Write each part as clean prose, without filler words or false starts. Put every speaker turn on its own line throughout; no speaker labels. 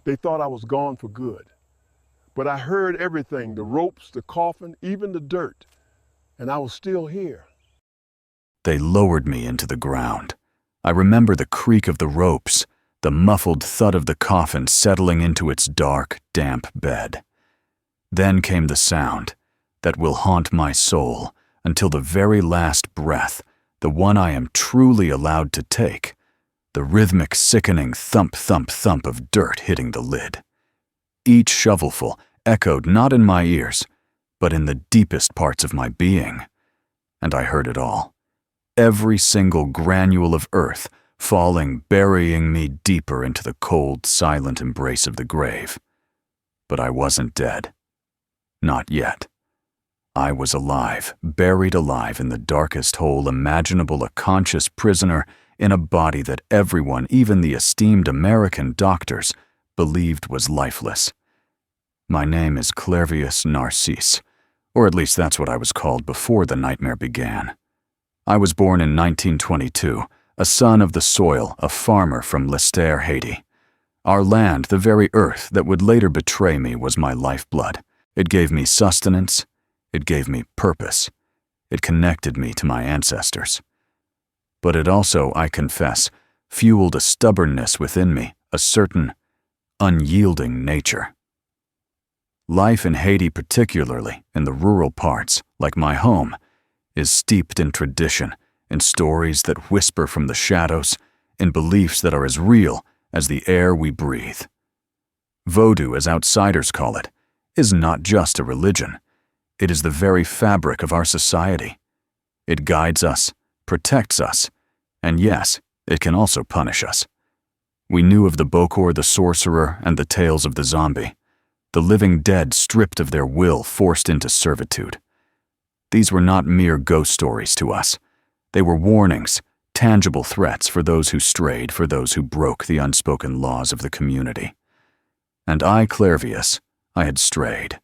They thought I was gone for good. But I heard everything, the ropes, the coffin, even the dirt, and I was still here.
They lowered me into the ground. I remember the creak of the ropes, the muffled thud of the coffin settling into its dark, damp bed. Then came the sound that will haunt my soul until the very last breath, the one I am truly allowed to take, the rhythmic, sickening thump, thump, thump of dirt hitting the lid. Each shovelful echoed not in my ears, but in the deepest parts of my being. And I heard it all. Every single granule of earth falling, burying me deeper into the cold, silent embrace of the grave. But I wasn't dead. Not yet. I was alive, buried alive in the darkest hole imaginable, a conscious prisoner in a body that everyone, even the esteemed American doctors, believed was lifeless. My name is Clairvius Narcisse, or at least that's what I was called before the nightmare began. I was born in 1922, a son of the soil, a farmer from Lister, Haiti. Our land, the very earth that would later betray me, was my lifeblood. It gave me sustenance. It gave me purpose. It connected me to my ancestors. But it also, I confess, fueled a stubbornness within me, a certain unyielding nature. Life in Haiti, particularly in the rural parts, like my home, is steeped in tradition, in stories that whisper from the shadows, in beliefs that are as real as the air we breathe. Voodoo, as outsiders call it, is not just a religion. It is the very fabric of our society. It guides us, protects us, and yes, it can also punish us. We knew of the Bokor, the sorcerer, and the tales of the zombie, the living dead stripped of their will, forced into servitude. These were not mere ghost stories to us. They were warnings, tangible threats for those who strayed, for those who broke the unspoken laws of the community. And I, Clairvius, I had strayed.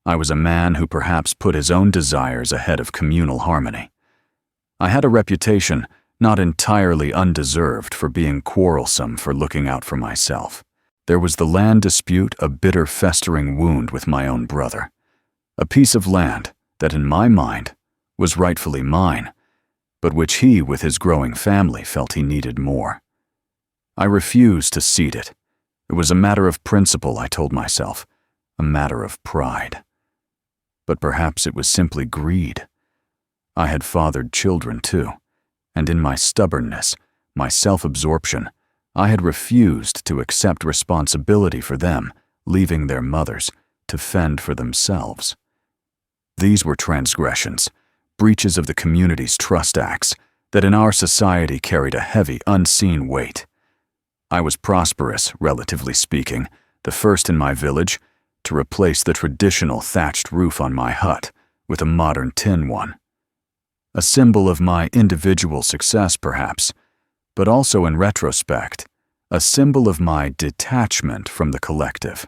I was a man who perhaps put his own desires ahead of communal harmony. I had a reputation, not entirely undeserved, for being quarrelsome, for looking out for myself. There was the land dispute, a bitter, festering wound with my own brother. A piece of land that, in my mind, was rightfully mine, but which he, with his growing family, felt he needed more. I refused to cede it. It was a matter of principle, I told myself, a matter of pride. But perhaps it was simply greed. I had fathered children too, and in my stubbornness, my self-absorption, I had refused to accept responsibility for them, leaving their mothers to fend for themselves. These were transgressions, breaches of the community's trust acts that in our society carried a heavy, unseen weight. I was prosperous, relatively speaking, the first in my village to replace the traditional thatched roof on my hut with a modern tin one. A symbol of my individual success, perhaps, but also in retrospect, a symbol of my detachment from the collective.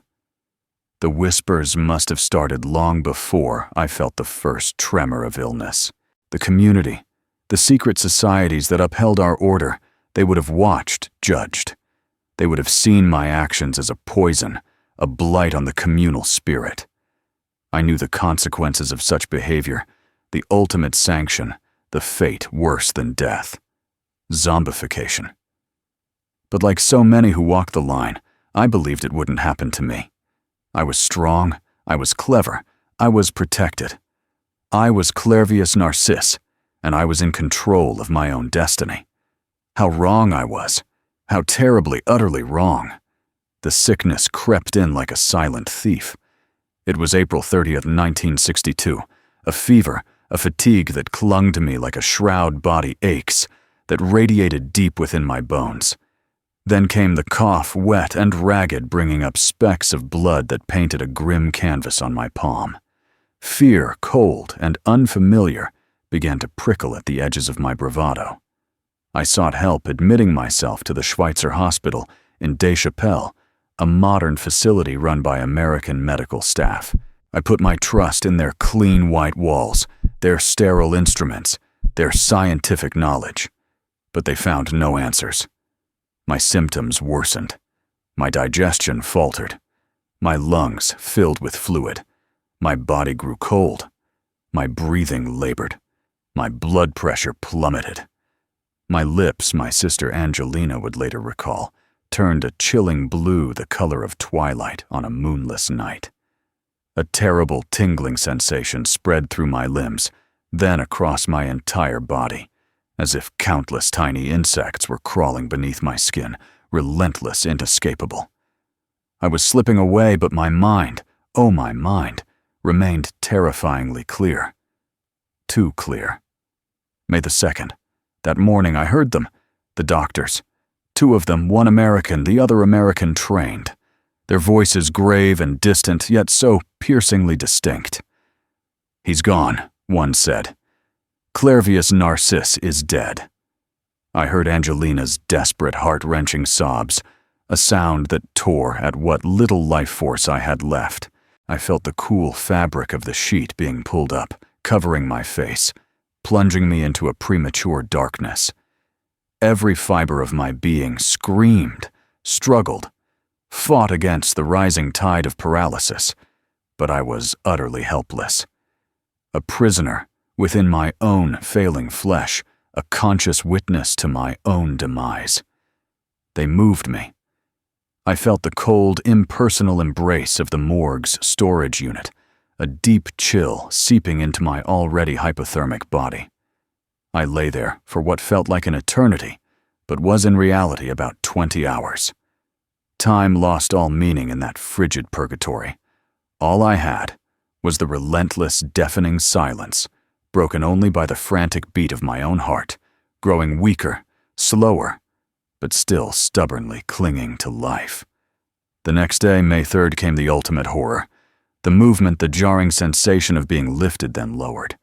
The whispers must have started long before I felt the first tremor of illness. The community, the secret societies that upheld our order, they would have watched, judged. They would have seen my actions as a poison, a blight on the communal spirit. I knew the consequences of such behavior, the ultimate sanction, the fate worse than death. Zombification. But like so many who walk the line, I believed it wouldn't happen to me. I was strong, I was clever, I was protected. I was Clairvius Narcisse, and I was in control of my own destiny. How wrong I was, how terribly, utterly wrong. The sickness crept in like a silent thief. It was April 30th, 1962, a fever, a fatigue that clung to me like a shroud body aches, that radiated deep within my bones. Then came the cough, wet and ragged, bringing up specks of blood that painted a grim canvas on my palm. Fear, cold and unfamiliar, began to prickle at the edges of my bravado. I sought help, admitting myself to the Schweitzer Hospital in Deschapelles, a modern facility run by American medical staff. I put my trust in their clean white walls, their sterile instruments, their scientific knowledge. But they found no answers. My symptoms worsened. My digestion faltered. My lungs filled with fluid. My body grew cold. My breathing labored. My blood pressure plummeted. My lips, my sister Angelina would later recall, turned a chilling blue the color of twilight on a moonless night. A terrible tingling sensation spread through my limbs, then across my entire body, as if countless tiny insects were crawling beneath my skin, relentless, inescapable. I was slipping away, but my mind, oh my mind, remained terrifyingly clear. Too clear. May the 2nd. That morning I heard them, the doctors. 2 of them, one American, the other American trained. Their voices grave and distant, yet so piercingly distinct. "He's gone," one said. "Clairvius Narcisse is dead." I heard Angelina's desperate, heart-wrenching sobs, a sound that tore at what little life force I had left. I felt the cool fabric of the sheet being pulled up, covering my face, plunging me into a premature darkness. Every fiber of my being screamed, struggled, fought against the rising tide of paralysis, but I was utterly helpless. A prisoner within my own failing flesh, a conscious witness to my own demise. They moved me. I felt the cold, impersonal embrace of the morgue's storage unit, a deep chill seeping into my already hypothermic body. I lay there for what felt like an eternity, but was in reality about 20 hours. Time lost all meaning in that frigid purgatory. All I had was the relentless, deafening silence, broken only by the frantic beat of my own heart, growing weaker, slower, but still stubbornly clinging to life. The next day, May 3rd, came the ultimate horror. The movement, the jarring sensation of being lifted then lowered.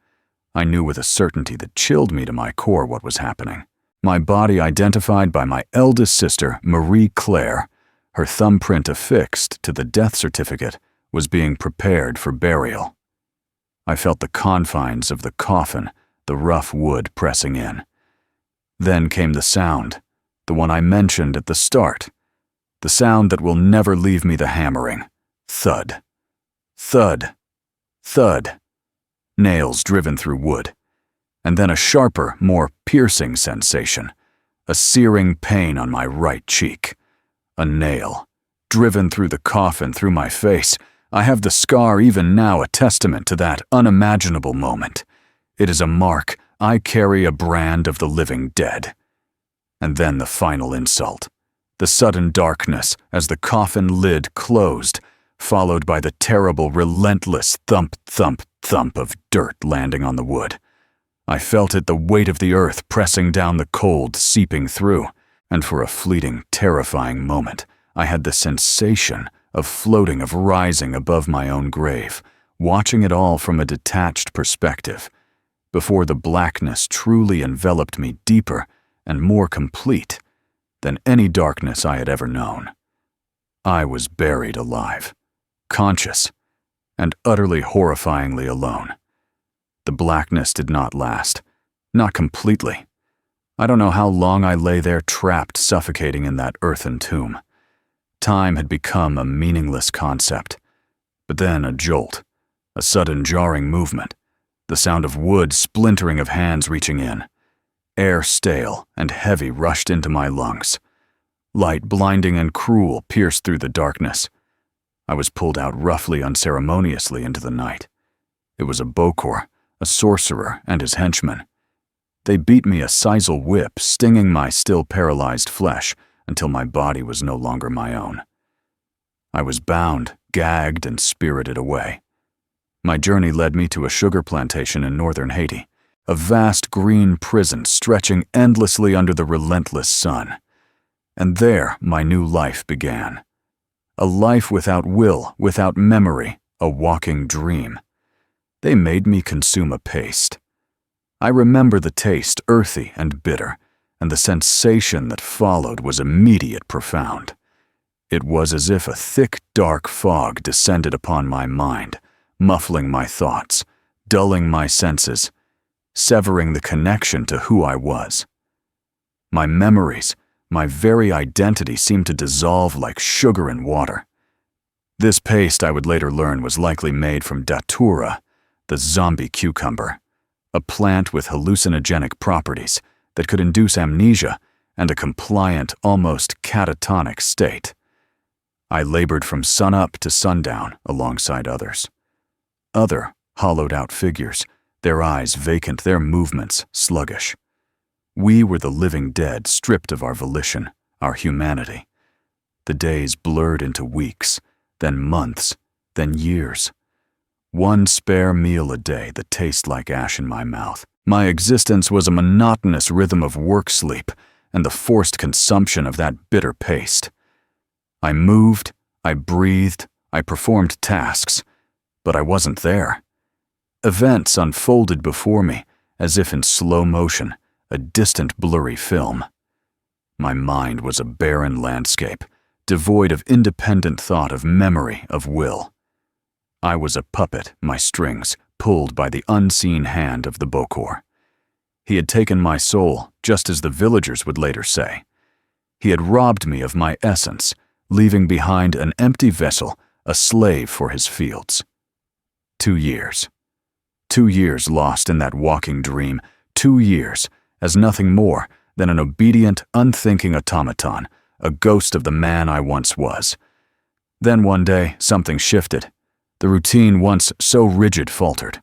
I knew with a certainty that chilled me to my core what was happening. My body identified by my eldest sister, Marie Claire, her thumbprint affixed to the death certificate, was being prepared for burial. I felt the confines of the coffin, the rough wood pressing in. Then came the sound, the one I mentioned at the start, the sound that will never leave me, the hammering. Thud. Thud. Thud. Nails driven through wood. And then a sharper, more piercing sensation, a searing pain on my right cheek. A nail, driven through the coffin, through my face. I have the scar even now, a testament to that unimaginable moment. It is a mark. I carry a brand of the living dead. And then the final insult. The sudden darkness as the coffin lid closed, followed by the terrible, relentless thump, thump, thump of dirt landing on the wood. I felt it, the weight of the earth pressing down, the cold seeping through, and for a fleeting, terrifying moment, I had the sensation of floating, of rising above my own grave, watching it all from a detached perspective, before the blackness truly enveloped me deeper and more complete than any darkness I had ever known. I was buried alive, conscious, and utterly horrifyingly alone. The blackness did not last, not completely. I don't know how long I lay there trapped, suffocating in that earthen tomb. Time had become a meaningless concept. But then a jolt, a sudden jarring movement, the sound of wood splintering, of hands reaching in. Air stale and heavy rushed into my lungs. Light, blinding and cruel, pierced through the darkness. I was pulled out roughly, unceremoniously into the night. It was a Bokor, a sorcerer, and his henchmen. They beat me a sisal whip, stinging my still paralyzed flesh until my body was no longer my own. I was bound, gagged, and spirited away. My journey led me to a sugar plantation in northern Haiti, a vast green prison stretching endlessly under the relentless sun. And there my new life began. A life without will, without memory, a walking dream. They made me consume a paste. I remember the taste, earthy and bitter, and the sensation that followed was immediate, profound. It was as if a thick, dark fog descended upon my mind, muffling my thoughts, dulling my senses, severing the connection to who I was. My memories, My very identity seemed to dissolve like sugar in water. This paste, I would later learn, was likely made from datura, the zombie cucumber, a plant with hallucinogenic properties that could induce amnesia and a compliant, almost catatonic state. I labored from sunup to sundown alongside others. Other hollowed-out figures, their eyes vacant, their movements sluggish. We were the living dead, stripped of our volition, our humanity. The days blurred into weeks, then months, then years. One spare meal a day that tasted like ash in my mouth. My existence was a monotonous rhythm of work-sleep and the forced consumption of that bitter paste. I moved, I breathed, I performed tasks, but I wasn't there. Events unfolded before me, as if in slow motion, a distant blurry film. My mind was a barren landscape, devoid of independent thought, of memory, of will. I was a puppet, my strings pulled by the unseen hand of the Bokor. He had taken my soul, just as the villagers would later say. He had robbed me of my essence, leaving behind an empty vessel, a slave for his fields. 2 years. 2 years lost in that walking dream, 2 years as nothing more than an obedient, unthinking automaton, a ghost of the man I once was. Then one day, something shifted. The routine once so rigid faltered.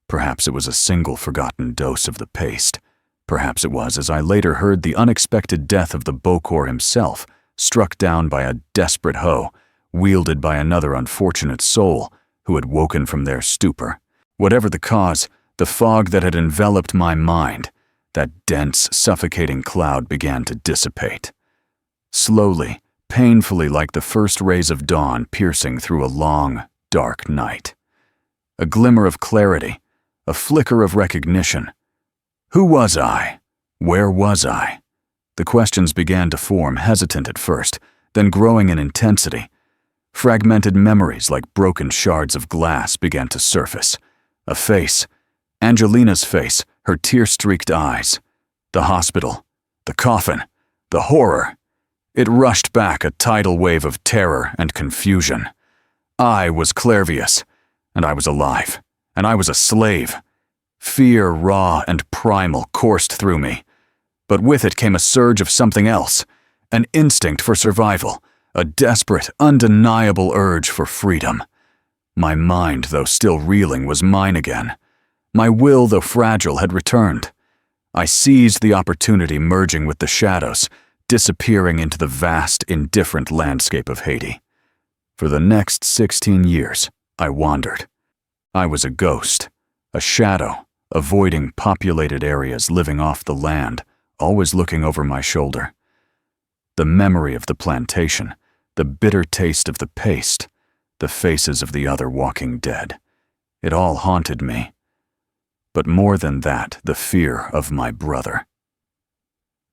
Perhaps it was a single forgotten dose of the paste. Perhaps it was, as I later heard, the unexpected death of the Bokor himself, struck down by a desperate hoe, wielded by another unfortunate soul who had woken from their stupor. Whatever the cause, the fog that had enveloped my mind, that dense, suffocating cloud, began to dissipate. Slowly, painfully, like the first rays of dawn piercing through a long, dark night. A glimmer of clarity, a flicker of recognition. Who was I? Where was I? The questions began to form, hesitant at first, then growing in intensity. Fragmented memories like broken shards of glass began to surface. A face, Angelina's face, her tear-streaked eyes. The hospital, the coffin, the horror. It rushed back, a tidal wave of terror and confusion. I was Clairvius, and I was alive, and I was a slave. Fear, raw and primal, coursed through me. But with it came a surge of something else, an instinct for survival, a desperate, undeniable urge for freedom. My mind, though still reeling, was mine again. My will, though fragile, had returned. I seized the opportunity, merging with the shadows, disappearing into the vast, indifferent landscape of Haiti. For the next 16 years, I wandered. I was a ghost, a shadow, avoiding populated areas, living off the land, always looking over my shoulder. The memory of the plantation, the bitter taste of the paste, the faces of the other walking dead. It all haunted me. But more than that, the fear of my brother.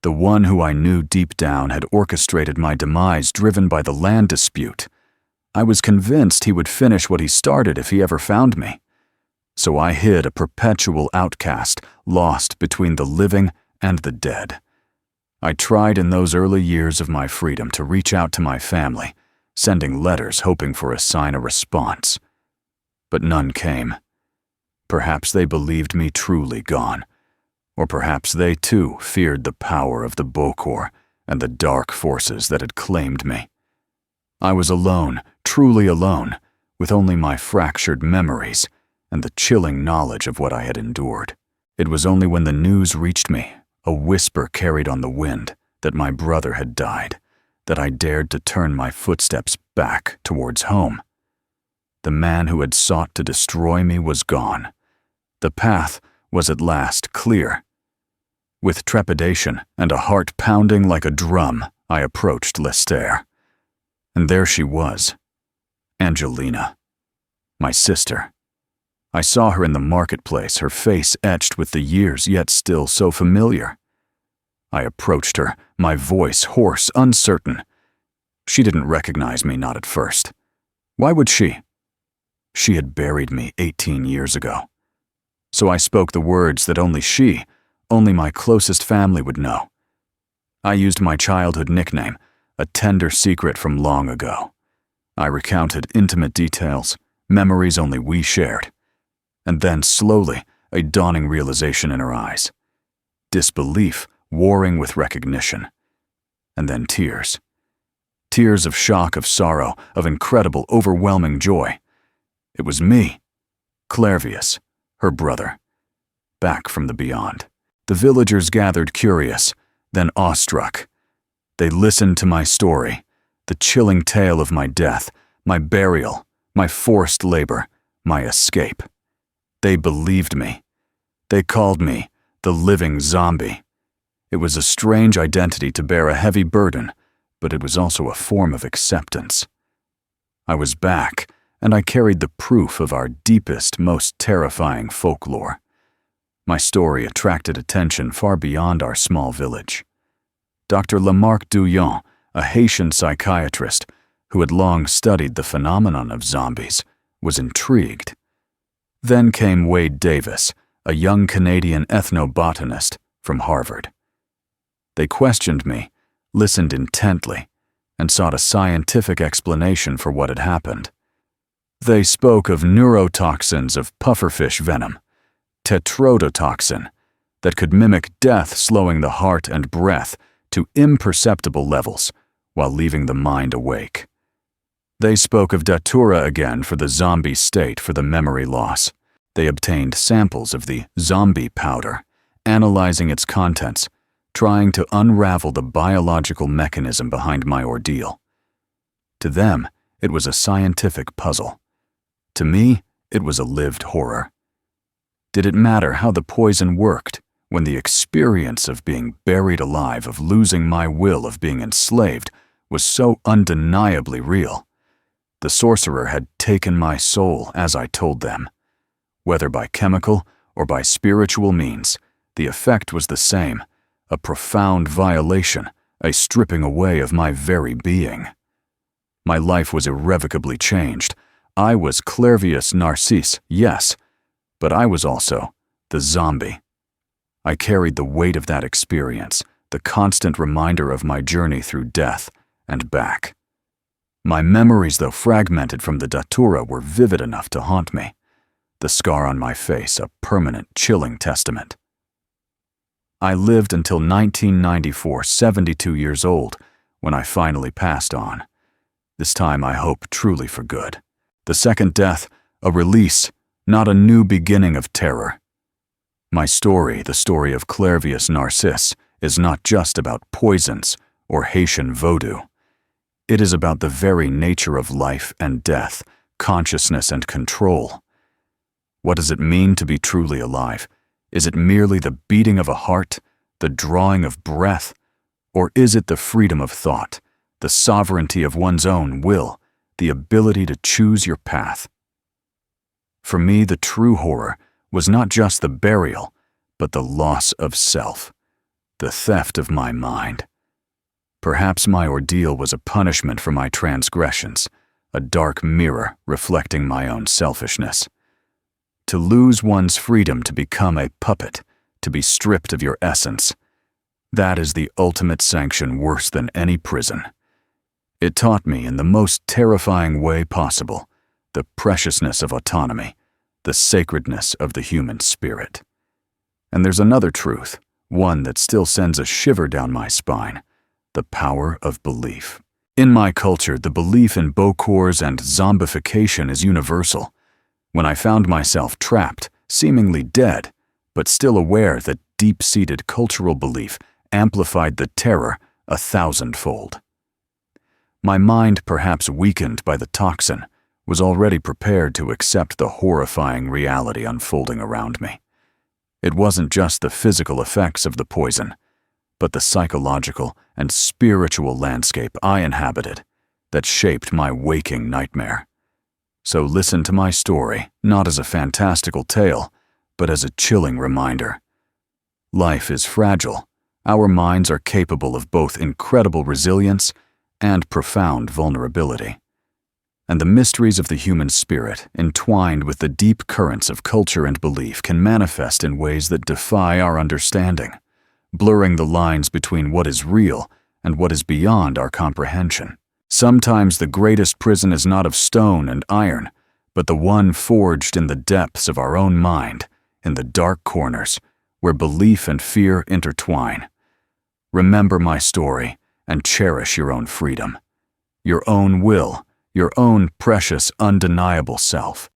The one who I knew deep down had orchestrated my demise, driven by the land dispute. I was convinced he would finish what he started if he ever found me. So I hid, a perpetual outcast, lost between the living and the dead. I tried in those early years of my freedom to reach out to my family, sending letters hoping for a sign, a response. But none came. Perhaps they believed me truly gone, or perhaps they too feared the power of the Bokor and the dark forces that had claimed me. I was alone, truly alone, with only my fractured memories and the chilling knowledge of what I had endured. It was only when the news reached me, a whisper carried on the wind, that my brother had died, that I dared to turn my footsteps back towards home. The man who had sought to destroy me was gone. The path was at last clear. With trepidation and a heart pounding like a drum, I approached Lestaire. And there she was, Angelina, my sister. I saw her in the marketplace, her face etched with the years, yet still so familiar. I approached her, my voice hoarse, uncertain. She didn't recognize me, not at first. Why would she? She had buried me 18 years ago. So I spoke the words that only she, only my closest family would know. I used my childhood nickname, a tender secret from long ago. I recounted intimate details, memories only we shared. And then, slowly, a dawning realization in her eyes. Disbelief warring with recognition. And then tears. Tears of shock, of sorrow, of incredible, overwhelming joy. It was me, Clairvius, her brother, back from the beyond. The villagers gathered curious, then awestruck. They listened to my story, the chilling tale of my death, my burial, my forced labor, my escape. They believed me. They called me the living zombie. It was a strange identity to bear, a heavy burden, but it was also a form of acceptance. I was back, and I carried the proof of our deepest, most terrifying folklore. My story attracted attention far beyond our small village. Dr. Lamarck Douillon, a Haitian psychiatrist who had long studied the phenomenon of zombies, was intrigued. Then came Wade Davis, a young Canadian ethnobotanist from Harvard. They questioned me, listened intently, and sought a scientific explanation for what had happened. They spoke of neurotoxins of pufferfish venom, tetrodotoxin, that could mimic death, slowing the heart and breath to imperceptible levels while leaving the mind awake. They spoke of datura again for the zombie state, for the memory loss. They obtained samples of the zombie powder, analyzing its contents, trying to unravel the biological mechanism behind my ordeal. To them, it was a scientific puzzle. To me, it was a lived horror. Did it matter how the poison worked when the experience of being buried alive, of losing my will, of being enslaved, was so undeniably real? The sorcerer had taken my soul, as I told them. Whether by chemical or by spiritual means, the effect was the same, a profound violation, a stripping away of my very being. My life was irrevocably changed. I was Clairvius Narcisse, yes, but I was also the zombie. I carried the weight of that experience, the constant reminder of my journey through death and back. My memories, though fragmented from the datura, were vivid enough to haunt me. The scar on my face, a permanent, chilling testament. I lived until 1994, 72 years old, when I finally passed on. This time, I hope, truly for good. The second death, a release, not a new beginning of terror. My story, the story of Clairvius Narcisse, is not just about poisons or Haitian voodoo. It is about the very nature of life and death, consciousness and control. What does it mean to be truly alive? Is it merely the beating of a heart, the drawing of breath, or is it the freedom of thought, the sovereignty of one's own will, the ability to choose your path? For me, the true horror was not just the burial, but the loss of self, the theft of my mind. Perhaps my ordeal was a punishment for my transgressions, a dark mirror reflecting my own selfishness. To lose one's freedom, to become a puppet, to be stripped of your essence, that is the ultimate sanction worse than any prison. It taught me in the most terrifying way possible the preciousness of autonomy, the sacredness of the human spirit. And there's another truth, one that still sends a shiver down my spine, the power of belief. In my culture, the belief in bokors and zombification is universal. When I found myself trapped, seemingly dead, but still aware that deep-seated cultural belief amplified the terror 1,000-fold. My mind, perhaps weakened by the toxin, was already prepared to accept the horrifying reality unfolding around me. It wasn't just the physical effects of the poison, but the psychological and spiritual landscape I inhabited that shaped my waking nightmare. So listen to my story, not as a fantastical tale, but as a chilling reminder. Life is fragile. Our minds are capable of both incredible resilience and profound vulnerability. And the mysteries of the human spirit, entwined with the deep currents of culture and belief, can manifest in ways that defy our understanding. blurring the lines between what is real and what is beyond our comprehension. Sometimes the greatest prison is not of stone and iron, but the one forged in the depths of our own mind, in the dark corners, where belief and fear intertwine. Remember my story and cherish your own freedom, your own will, your own precious, undeniable self.